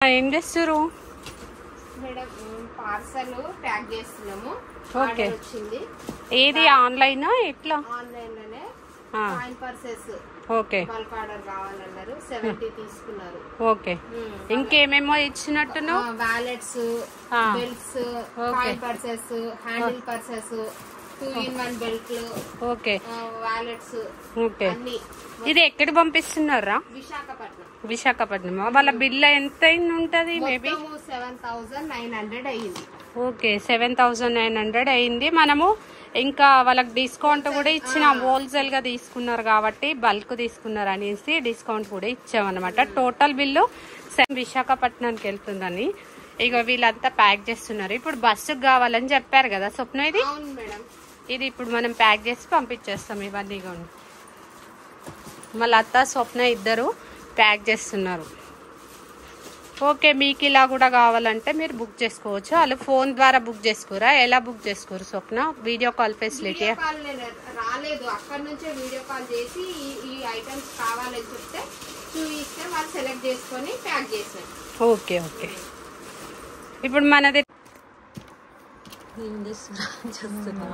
ఏం చేస్తారు madam? Parcel pack చేస్తున్నాము. ఓకే, వచ్చింది. ఏది ఆన్లైన్ ఎట్లా? ఆన్లైన్ లోనే coin purses. Okay, bulk order కావాలన్నారు, 70 తీసుకున్నారు. ఓకే. ఇంకేమేమో ఇచ్చినట్టును? Wallets, belts, coin purses, handle purses, 2-in-1 బెల్ట్లు, ఓకే, వాలెట్స్. ఓకే. ఇది ఎక్కడ పంపిస్తున్నారా? విశాఖపట్నం. విశాఖపట్నం. వాళ్ళ బిల్ ఎంత ఉంటది? మేబీ 7,900 అయ్యింది. ఓకే, 7,900 అయింది. మనము ఇంకా వాళ్ళకి డిస్కౌంట్ కూడా ఇచ్చినాం. హోల్సేల్ గా తీసుకున్నారు కాబట్టి, బల్క్ తీసుకున్నారు అనేసి డిస్కౌంట్ కూడా ఇచ్చామన్నమాట. టోటల్ బిల్లు విశాఖపట్నానికి వెళ్తుందని ఇక వీళ్ళంతా ప్యాక్ చేస్తున్నారు. ఇప్పుడు బస్సుకు కావాలని చెప్పారు కదా స్వప్న, ఇది ఇది ఇప్పుడు మనం ప్యాక్ చేసి పంపించేస్తాం. ఇవన్నీ మళ్ళీ అత్త స్వప్న ఇద్దరు ప్యాక్ చేస్తున్నారు. ఓకే, మీకు ఇలా కూడా కావాలంటే మీరు బుక్ చేసుకోవచ్చు. వాళ్ళు ఫోన్ ద్వారా బుక్ చేసుకోరా? ఎలా బుక్ చేసుకోరు స్వప్న? వీడియో కాల్ ఫెసిలిటీ రాలేదు, అక్కడ నుంచే వీడియో కాల్ చేసి ఈ ఐటమ్స్ కావాలని చెప్తే చూపిస్తే వాళ్ళు సెలెక్ట్ చేసుకొని ప్యాక్ చేశారు. Okay, okay. ఇప్పుడు మనది చూస్తున్నా